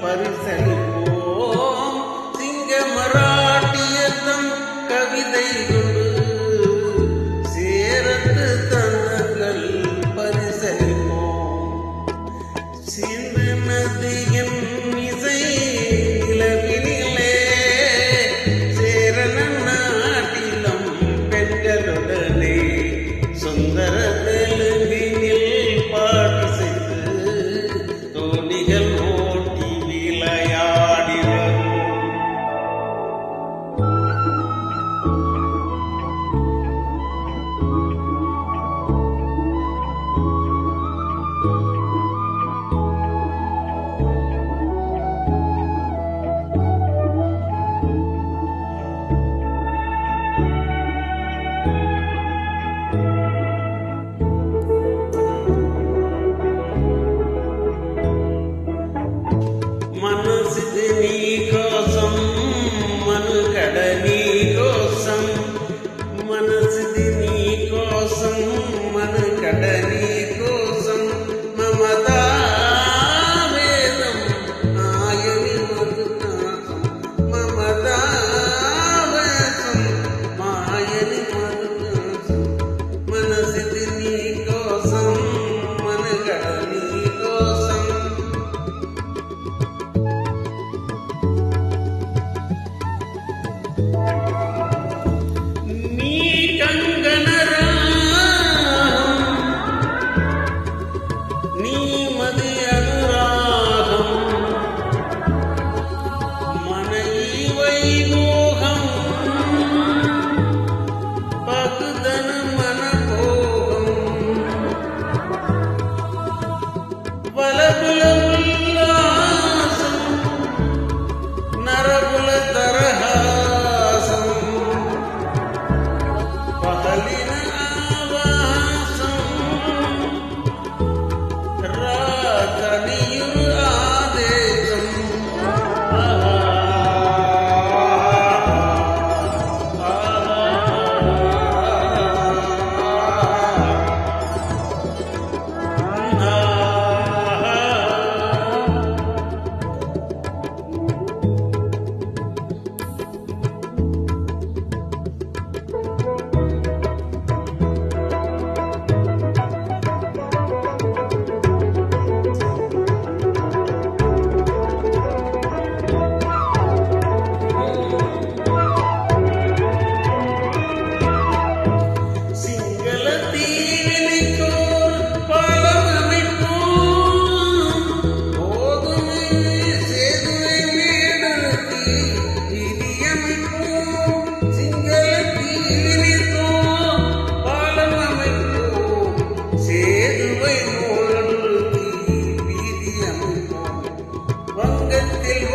பரிசளிப்போம். சிங்க மராட்டியத்தம் கவிதை கொண்டு சேரத்து தந்தங்கள் பரிசளிப்போம். சிந்து நதியின் இசை நிலவினிலே சேரன நாட்டிலும் பெண்களுடனே சுந்தர தெலுங்கினில் பாட்டு செய்து தோணிகள் ஓட்டி விளையாடி வரும். మనసిది నీ కోసం మనుగడ నీ కోసం, మనసిది నీ కోసం మనుగడ నీ కోసం, మమతా వేదం ఆయని మధునాథం, మమతా వేదం మాయని మధునాథం, మనసిది నీ కోసం మనుగడ నీ కోసం. నీ కంగనరాగం నీ మది అనురాగం మన ఈ వైమోహం పదుదన మన భోగం వలపుల ఉల్లాసం నరకుల తరహాసం పగలిన ఆవాసం రాతనియురు ఆదేశం. சிங்கள தீவினிக்கோர் பாலம் அமைப்போம். போதுமே சேதுவை மேடத்தி வீதி அமைப்போம். சிங்கள தீவினிக்கோர் பாலம் அமைப்போம். சேதுவை மேடத்தி வீதி அமைப்போம். வங்கத்தில்